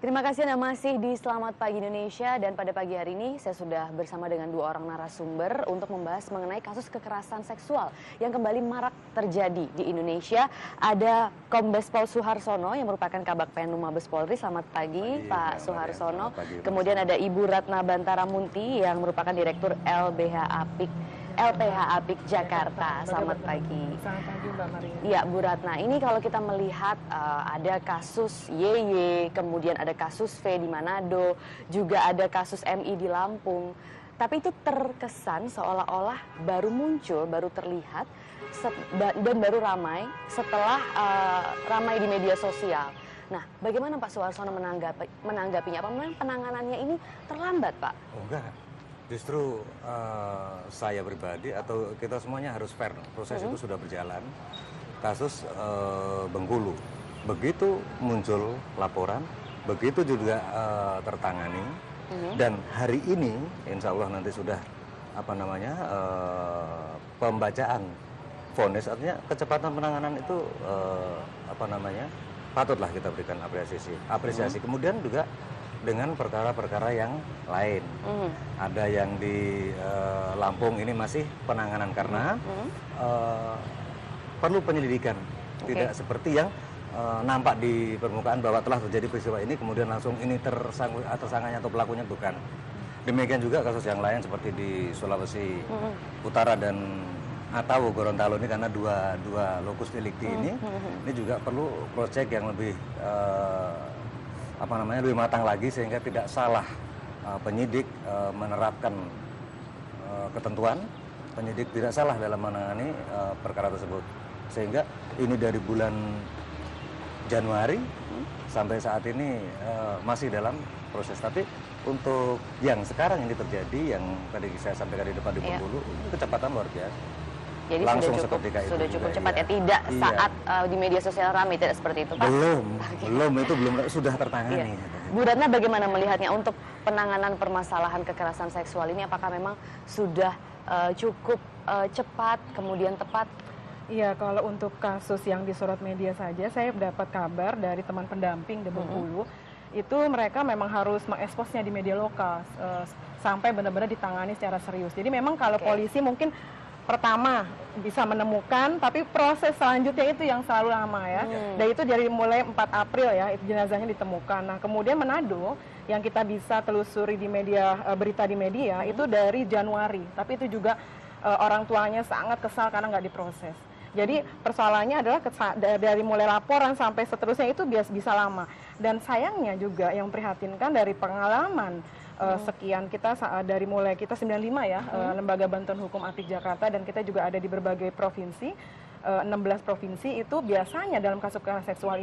Terima kasih Anda masih di Selamat Pagi Indonesia, dan pada pagi hari ini saya sudah bersama dengan dua orang narasumber untuk membahas mengenai kasus kekerasan seksual yang kembali marak terjadi di Indonesia. Ada Kombes Pol Suharsono yang merupakan Kabag Penum Mabes Polri. Selamat pagi, Pak Suharsono. Kemudian ada Ibu Ratna Bantara Munti yang merupakan Direktur LPH Apik Jakarta. Selamat pagi. Selamat pagi Mbak Maria. Ya, Bu Ratna, ini kalau kita melihat ada kasus YY, kemudian ada kasus V di Manado, juga ada kasus MI di Lampung. Tapi itu terkesan seolah-olah baru muncul, baru terlihat, dan baru ramai setelah ramai di media sosial. Nah, bagaimana Pak Suharsono menanggapinya? Apa memang penanganannya ini terlambat, Pak? Oh, enggak. Justru saya pribadi atau kita semuanya harus fair. Proses itu sudah berjalan. Kasus Bengkulu, begitu muncul laporan, begitu juga tertangani. Dan hari ini, insya Allah nanti sudah pembacaan vonis. Artinya kecepatan penanganan itu patutlah kita berikan apresiasi. Kemudian juga dengan perkara-perkara yang lain. Ada yang di Lampung ini masih penanganan karena perlu penyelidikan. Tidak seperti yang nampak di permukaan bahwa telah terjadi peristiwa ini kemudian langsung ini tersangkanya atau pelakunya, bukan. Demikian juga kasus yang lain seperti di Sulawesi Utara dan atau Gorontalo ini, karena dua lokus delikti ini juga perlu proyek yang lebih lebih matang lagi sehingga tidak salah penyidik menerapkan ketentuan, penyidik tidak salah dalam menangani perkara tersebut. Sehingga ini dari bulan Januari sampai saat ini masih dalam proses. Tapi untuk yang sekarang ini terjadi, yang tadi saya sampaikan di depan di Bengkulu, ini kecepatan luar biasa. Jadi langsung sudah cukup cepat ya, tidak saat di media sosial ramai, tidak seperti itu, Pak? Belum, itu belum sudah tertangani. Bu Ratna, bagaimana melihatnya untuk penanganan permasalahan kekerasan seksual ini? Apakah memang sudah cukup cepat, kemudian tepat? Iya, kalau untuk kasus yang disorot media saja, saya dapat kabar dari teman pendamping di Bengkulu, itu mereka memang harus mengeksposnya di media lokal sampai benar-benar ditangani secara serius. Jadi memang kalau polisi mungkin pertama bisa menemukan, tapi proses selanjutnya itu yang selalu lama ya. Dan itu dari mulai 4 April ya, jenazahnya ditemukan. Nah, kemudian Manado yang kita bisa telusuri di media, berita di media, itu dari Januari. Tapi itu juga orang tuanya sangat kesal karena nggak diproses. Jadi persoalannya adalah dari mulai laporan sampai seterusnya itu bisa lama. Dan sayangnya juga yang prihatinkan dari pengalaman sekian kita dari mulai kita 95 ya, Lembaga Bantuan Hukum Apik Jakarta, dan kita juga ada di berbagai provinsi, 16 provinsi, itu biasanya dalam kasus kekerasan seksual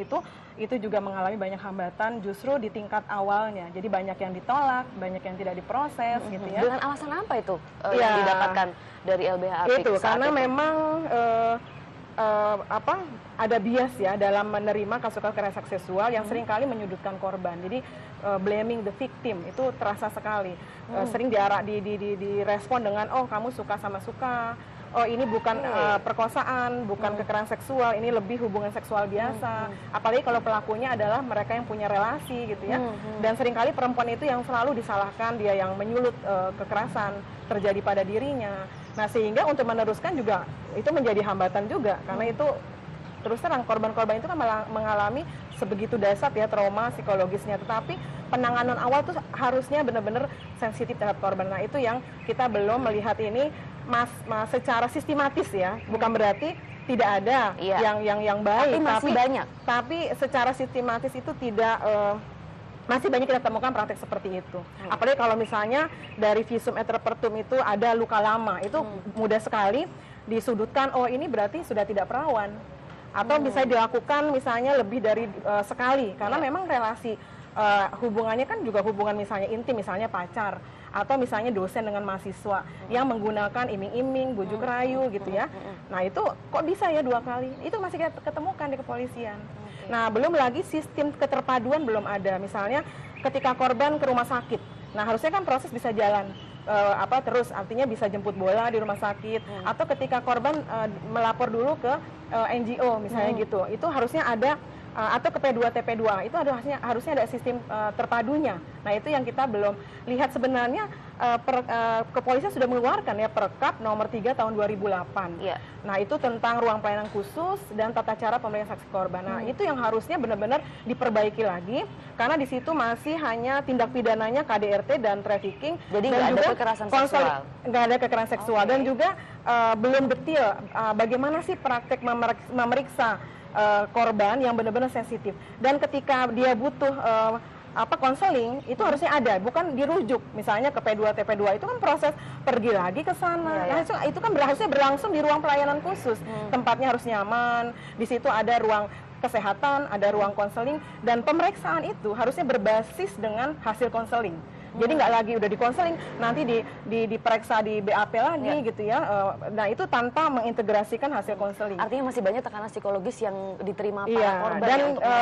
itu juga mengalami banyak hambatan justru di tingkat awalnya. Jadi banyak yang ditolak, banyak yang tidak diproses gitu ya. Dengan alasan apa itu yang didapatkan dari LBH Apik? Itu karena memang ada bias ya dalam menerima kasus kekerasan seksual yang seringkali menyudutkan korban. Jadi blaming the victim itu terasa sekali. Sering direspon dengan, oh kamu suka sama suka, oh ini bukan perkosaan, bukan kekerasan seksual, ini lebih hubungan seksual biasa. Apalagi kalau pelakunya adalah mereka yang punya relasi gitu ya. Dan seringkali perempuan itu yang selalu disalahkan, dia yang menyulut kekerasan terjadi pada dirinya. Nah, sehingga untuk meneruskan juga itu menjadi hambatan juga, karena itu terus terang korban-korban itu kan mengalami sebegitu dasar ya trauma psikologisnya, tetapi penanganan awal tuh harusnya benar-benar sensitif terhadap korban. Nah, itu yang kita belum melihat ini secara sistematis ya, bukan berarti tidak ada yang baik, tapi masih banyak. Tapi secara sistematis itu tidak masih banyak kita temukan praktek seperti itu. Apalagi kalau misalnya dari visum et repertum itu ada luka lama, itu mudah sekali disudutkan, oh ini berarti sudah tidak perawan. Atau bisa dilakukan misalnya lebih dari sekali, karena memang relasi hubungannya kan juga hubungan misalnya intim, misalnya pacar, atau misalnya dosen dengan mahasiswa yang menggunakan iming-iming, bujuk rayu gitu ya. Nah itu kok bisa ya 2 kali? Itu masih kita ketemukan di kepolisian. Nah belum lagi sistem keterpaduan belum ada. Misalnya ketika korban ke rumah sakit, nah harusnya kan proses bisa jalan terus, artinya bisa jemput bola di rumah sakit, atau ketika korban melapor dulu ke NGO misalnya gitu, itu harusnya ada atau ke P2 TP2 itu harusnya ada sistem terpadunya. Nah itu yang kita belum lihat sebenarnya. Kepolisian sudah mengeluarkan ya Perkap nomor 3 tahun 2008. Ya. Nah itu tentang ruang pelayanan khusus dan tata cara pemeriksaan saksi korban. Nah itu yang harusnya benar-benar diperbaiki lagi karena di situ masih hanya tindak pidananya KDRT dan trafficking. Jadi dan nggak juga ada kekerasan seksual. Nggak ada kekerasan seksual dan juga belum detail bagaimana sih praktek memeriksa korban yang benar-benar sensitif. Dan ketika dia butuh konseling itu harusnya ada, bukan dirujuk misalnya ke P2 TP2 itu kan proses pergi lagi ke sana. Nah, itu kan harusnya berlangsung di ruang pelayanan khusus. Tempatnya harus nyaman, di situ ada ruang kesehatan, ada ruang konseling dan pemeriksaan itu harusnya berbasis dengan hasil konseling. Jadi nggak lagi udah dikonseling, nanti diperiksa di BAP lagi gitu ya. Nah itu tanpa mengintegrasikan hasil konseling. Artinya masih banyak tekanan psikologis yang diterima para korban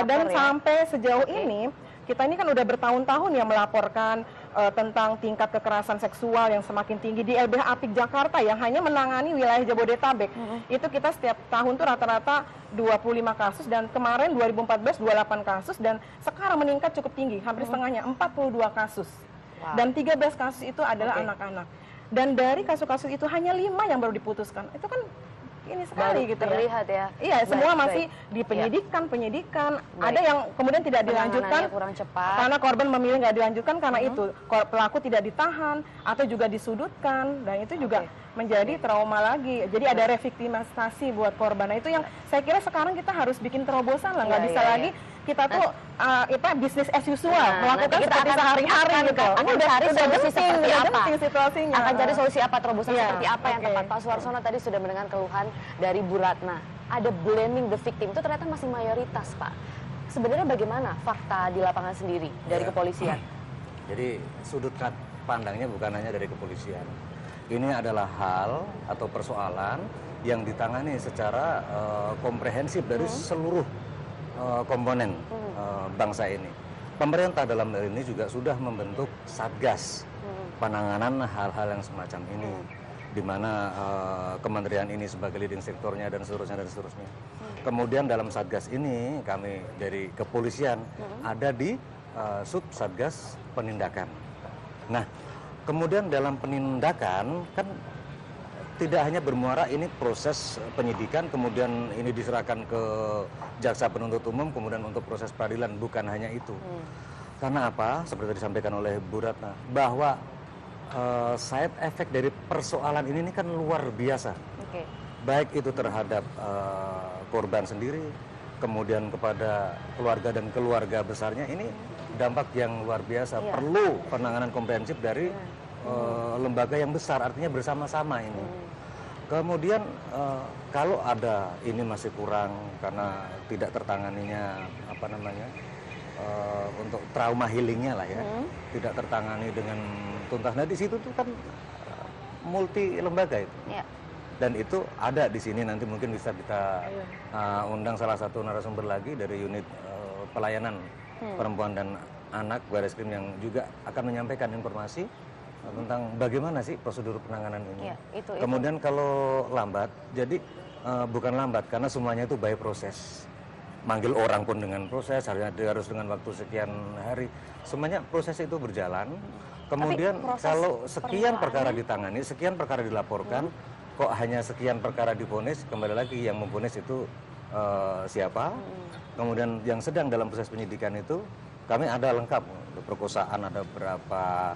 dan sampai sejauh ini kita ini kan udah bertahun-tahun ya melaporkan tentang tingkat kekerasan seksual yang semakin tinggi di LBH Apik Jakarta yang hanya menangani wilayah Jabodetabek. Itu kita setiap tahun tuh rata-rata 25 kasus dan kemarin 2014 28 kasus dan sekarang meningkat cukup tinggi, hampir setengahnya 42 kasus. Dan 13 kasus itu adalah anak-anak. Dan dari kasus-kasus itu hanya 5 yang baru diputuskan. Itu kan ini sekali baru gitu terlihat ya. Iya, semua masih di penyidikan. Ada yang kemudian tidak dilanjutkan kurang cepat. karena korban memilih nggak dilanjutkan karena itu pelaku tidak ditahan atau juga disudutkan dan itu juga menjadi trauma lagi. Jadi ada reviktimisasi buat korban. Nah, itu yang saya kira sekarang kita harus bikin terobosan lah, nggak bisa lagi kita tuh bisnis as usual melakukan seperti sehari-hari gitu. Akan cari solusi seperti apa? Situasinya. Akan cari solusi apa, terobosan seperti apa yang tepat. Pak Suarsono tadi sudah mendengar keluhan dari Bu Ratna. Ada blaming the victim itu ternyata masih mayoritas, Pak. Sebenarnya bagaimana fakta di lapangan sendiri dari kepolisian? Jadi sudut pandangnya bukan hanya dari kepolisian. Ini adalah hal atau persoalan yang ditangani secara komprehensif dari seluruh komponen bangsa ini. Pemerintah dalam hal ini juga sudah membentuk satgas penanganan hal-hal yang semacam ini, di mana kementerian ini sebagai leading sektornya dan seterusnya. Kemudian dalam satgas ini kami dari kepolisian ada di sub satgas penindakan. Nah, kemudian dalam penindakan kan tidak hanya bermuara ini proses penyidikan, kemudian ini diserahkan ke jaksa penuntut umum, kemudian untuk proses peradilan, bukan hanya itu. Karena apa? Seperti disampaikan oleh Bu Ratna, bahwa side effect dari persoalan ini kan luar biasa. Baik itu terhadap korban sendiri, kemudian kepada keluarga dan keluarga besarnya, ini dampak yang luar biasa. Perlu penanganan komprehensif dari lembaga yang besar, artinya bersama-sama ini. Kemudian kalau ada ini masih kurang karena tidak tertanganinya untuk trauma healingnya lah ya, tidak tertangani dengan tuntas. Nah di situ tuh kan multi lembaga itu. Dan itu ada di sini, nanti mungkin bisa kita undang salah satu narasumber lagi dari unit pelayanan perempuan dan anak Barreskrim yang juga akan menyampaikan informasi tentang bagaimana sih prosedur penanganan ini. Kemudian kalau lambat, jadi bukan lambat karena semuanya itu by proses. Manggil orang pun dengan proses, harus dengan waktu sekian hari. Semuanya proses itu berjalan. Kemudian kalau sekian perkara ditangani, sekian perkara dilaporkan, kok hanya sekian perkara divonis, kembali lagi yang memvonis itu siapa. Kemudian yang sedang dalam proses penyidikan itu kami ada lengkap. Perkosaan ada berapa,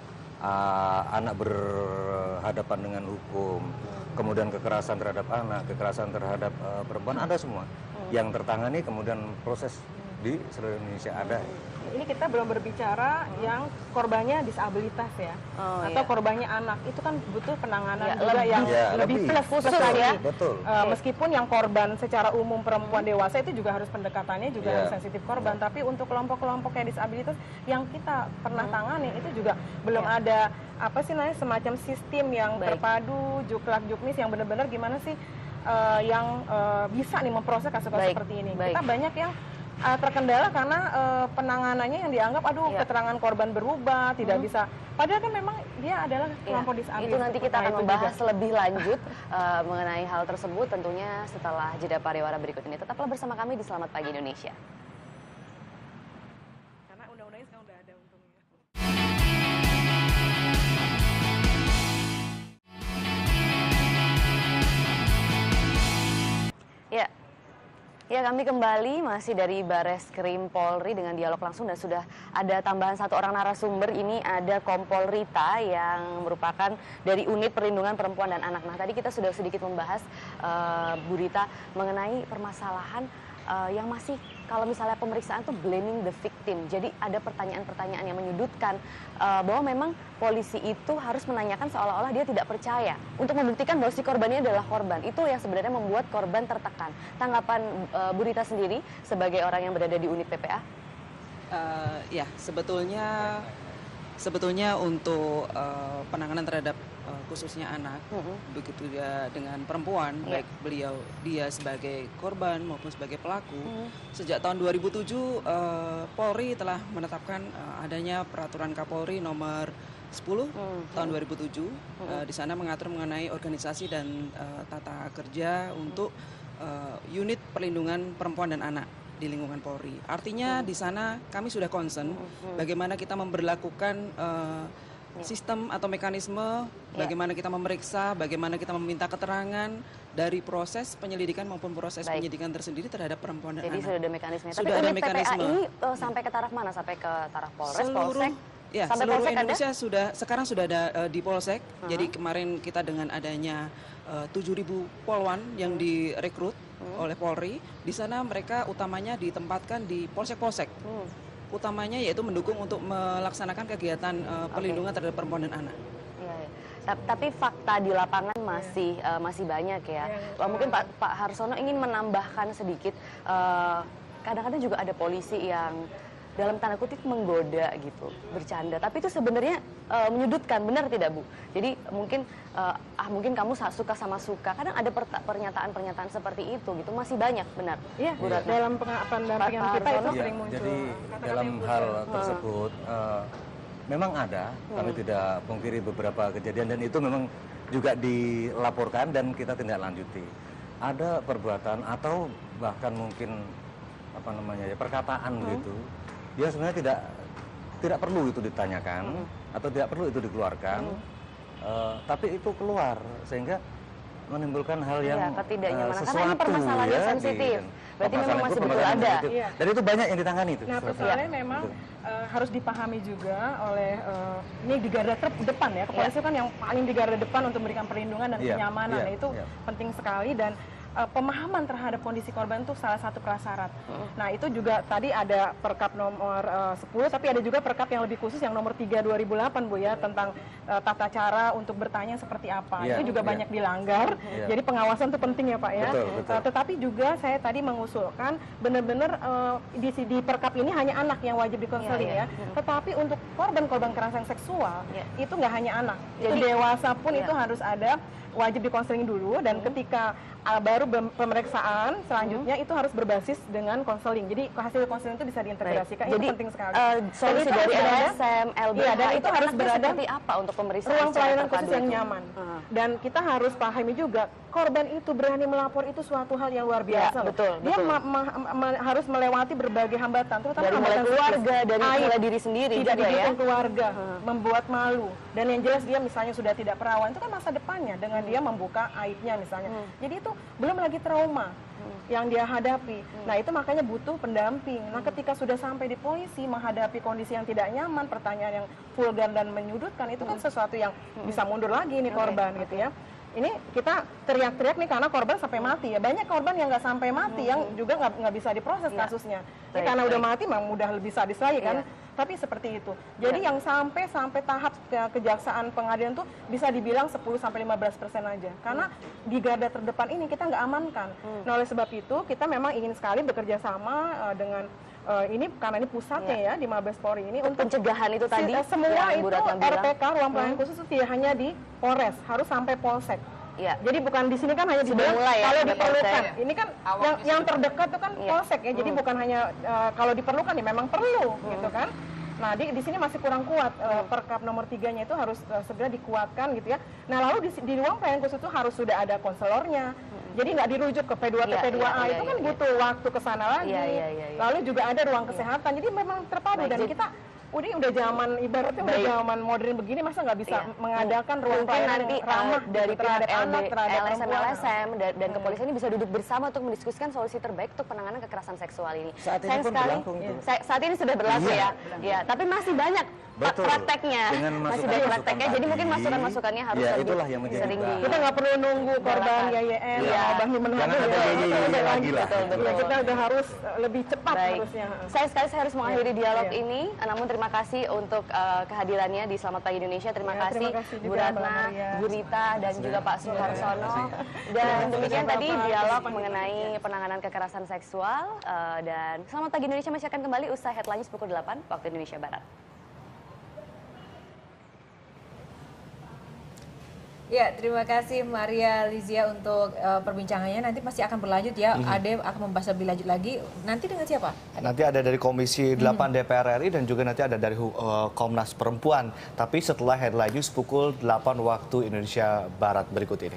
anak berhadapan dengan hukum, kemudian kekerasan terhadap anak, kekerasan terhadap perempuan, ada semua yang tertangani, kemudian proses di seluruh Indonesia ada. Ini kita belum berbicara yang korbannya disabilitas ya, atau korbannya anak, itu kan butuh penanganan juga yang lebih plus ya. Betul. Meskipun yang korban secara umum perempuan dewasa itu juga harus pendekatannya juga harus sensitif korban, tapi untuk kelompok-kelompok yang disabilitas yang kita pernah tangani itu juga belum ada semacam sistem yang terpadu, juklak juknis yang benar-benar gimana sih yang bisa nih memproses kasus-kasus seperti ini. Kita banyak yang terkendala karena penanganannya yang dianggap keterangan korban berubah, tidak bisa, padahal kan memang dia adalah kelompok disabilitas. Itu nanti kita akan membahas lebih lanjut mengenai hal tersebut tentunya setelah jeda pariwara berikut ini. Tetaplah bersama kami di Selamat Pagi Indonesia. Ya, kami kembali masih dari Bareskrim Polri dengan dialog langsung dan sudah ada tambahan satu orang narasumber. Ini ada Kompol Rita yang merupakan dari Unit Perlindungan Perempuan dan Anak. Nah, tadi kita sudah sedikit membahas, Bu Rita, mengenai permasalahan yang masih kalau misalnya pemeriksaan tuh blaming the victim. Jadi ada pertanyaan-pertanyaan yang menyudutkan bahwa memang polisi itu harus menanyakan seolah-olah dia tidak percaya untuk membuktikan bahwa si korbannya adalah korban. Itu yang sebenarnya membuat korban tertekan. Tanggapan Bu Rita sendiri sebagai orang yang berada di unit PPA? Ya, sebetulnya untuk penanganan terhadap khususnya anak, begitu ya dengan perempuan, baik dia sebagai korban maupun sebagai pelaku, sejak tahun 2007 Polri telah menetapkan adanya peraturan Kapolri nomor 10 tahun 2007. Di sana mengatur mengenai organisasi dan tata kerja untuk unit perlindungan perempuan dan anak di lingkungan Polri. Artinya di sana kami sudah concern bagaimana kita memberlakukan sistem atau mekanisme, bagaimana kita memeriksa, bagaimana kita meminta keterangan dari proses penyelidikan maupun proses penyidikan tersendiri terhadap perempuan dan Jadi anak. sudah ada mekanisme. Sudah Tapi ada unit mekanisme. PPA ini sampai ke taraf mana? Sampai ke taraf Polres, Polsek? Ya, sampai seluruh Polsek Indonesia sekarang sudah ada di Polsek. Jadi kemarin kita dengan adanya 7.000 polwan yang direkrut oleh Polri, di sana mereka utamanya ditempatkan di polsek-polsek. Utamanya yaitu mendukung untuk melaksanakan kegiatan perlindungan terhadap perempuan dan anak. Tapi fakta di lapangan masih banyak ya. Mungkin Pak Harsono ingin menambahkan sedikit. Kadang-kadang juga ada polisi yang dalam tanda kutip menggoda gitu, bercanda. Tapi itu sebenarnya menyudutkan, benar tidak Bu? Jadi mungkin mungkin kamu suka sama suka. Kadang ada pernyataan-pernyataan seperti itu gitu, masih banyak, benar? Iya, dalam pendampingan kita itu sering muncul. Jadi dalam hal tersebut memang ada, kami tidak pungkiri beberapa kejadian dan itu memang juga dilaporkan dan kita tindak lanjuti. Ada perbuatan atau bahkan mungkin perkataan begitu. Ya sebenarnya tidak perlu itu ditanyakan atau tidak perlu itu dikeluarkan, tapi itu keluar sehingga menimbulkan hal yang ketidaknyamanan. sesuatu karena ini permasalahan yang sensitif. Berarti memang masih betul ada. Dan itu banyak yang ditangani itu. Nah, persoalannya memang harus dipahami juga oleh ini di garda depan ya. Kepolisian kan yang paling di garda depan untuk memberikan perlindungan dan kenyamanan. Nah, itu penting sekali dan pemahaman terhadap kondisi korban itu salah satu prasyarat. Nah, itu juga tadi ada Perkap nomor 10, tapi ada juga Perkap yang lebih khusus yang nomor 3 2008 Bu ya, tentang tata cara untuk bertanya seperti apa. Itu juga banyak dilanggar. Jadi pengawasan itu penting ya Pak ya. Betul. Tetapi juga saya tadi mengusulkan benar-benar di Perkap ini hanya anak yang wajib dikonseling ya. Tetapi untuk korban-korban kekerasan seksual itu nggak hanya anak. Jadi dewasa pun itu harus ada wajib dikonseling dulu dan ketika baru pemeriksaan selanjutnya itu harus berbasis dengan konseling. Jadi hasil konseling itu bisa diintegrasikan. Itu penting sekali. Solusi dari LSM, LBH dan itu harus berada seperti apa untuk pemeriksaan ruang pelayanan terpadu khusus yang nyaman. Dan kita harus pahami juga korban itu berani melapor itu suatu hal yang luar biasa. Dia harus melewati berbagai hambatan, terutama dari mulai keluarga, dari mulai diri sendiri tidak juga didukung keluarga, membuat malu. Dan yang jelas dia misalnya sudah tidak perawan, itu kan masa depannya dengan dia membuka aibnya misalnya. Jadi itu belum lagi trauma yang dia hadapi. Nah, itu makanya butuh pendamping. Nah, ketika sudah sampai di polisi menghadapi kondisi yang tidak nyaman, pertanyaan yang vulgar dan menyudutkan, itu kan sesuatu yang bisa mundur lagi nih korban gitu ya. Ini kita teriak-teriak nih karena korban sampai mati ya. Banyak korban yang nggak sampai mati yang juga nggak bisa diproses kasusnya. Ini karena udah mati memang mudah bisa lagi kan. Tapi seperti itu. Jadi yang sampai tahap kejaksaan pengadilan tuh bisa dibilang 10-15% aja. Karena di garda terdepan ini kita nggak amankan. Nah, oleh sebab itu kita memang ingin sekali bekerja sama dengan ini karena ini pusatnya ya di Mabes Polri ini untuk pencegahan itu tadi. Semua itu RPK ruang pelayanan khusus itu tidak hanya di Polres, harus sampai Polsek. Jadi bukan di sini kan hanya dibilang kalau diperlukan. Ini kan yang terdekat itu kan Polsek ya. Jadi bukan hanya kalau diperlukan ya memang perlu gitu kan. Nah, di sini masih kurang kuat. Perkap nomor 3-nya itu harus segera dikuatkan gitu ya. Nah, lalu di ruang pelayanan khusus itu harus sudah ada konselornya. Jadi nggak dirujuk ke P2 ke P2A itu kan butuh waktu ke sana lagi. Lalu juga ada ruang kesehatan. Jadi memang terpadu dan kita udah zaman ibaratnya udah Baik. zaman modern begini, masa nggak bisa Iya. mengadakan ruang Mungkin pelayanan nanti yang ramah dari terhadap pihak anak, terhadap LSM, perempuan. LSM dan kepolisian ini bisa duduk bersama untuk mendiskusikan solusi terbaik untuk penanganan kekerasan seksual ini. Saat ini Sayang pun sekali, berlangsung itu. saat ini sudah berlangsung Iya. ya. Tapi masih banyak Betul. prakteknya, Dengan masih banyak masukan-masukan prakteknya. Jadi tadi, mungkin masukan-masukannya harus ya, lebih itulah yang menjadi sering bahan. Kita nggak perlu nunggu korban Iya. YYN, Iya. Bahi Menhadap. Jangan ada YYN lagi lah. Betul. Kita udah harus lebih cepat Baik. harusnya. Sayang sekali saya harus mengakhiri dialog Iya. ini. Namun terima kasih untuk kehadirannya di Selamat Pagi Indonesia. Terima Ya, kasih terima kasih Bu juga, Mbak Ratna, Maria. Bu Rita, dan juga Pak Suharsono. Dan demikian tadi dialog mengenai penanganan kekerasan seksual. Dan Selamat Pagi Indonesia masih akan kembali usai headline pukul 8 waktu Indonesia Barat. Ya, terima kasih Maria Lizia untuk perbincangannya. Nanti masih akan berlanjut ya. Ade akan membahas lebih lanjut lagi. Nanti dengan siapa? Nanti ada dari Komisi 8 DPR RI dan juga nanti ada dari Komnas Perempuan. Tapi setelah headline news pukul 8 waktu Indonesia Barat berikut ini.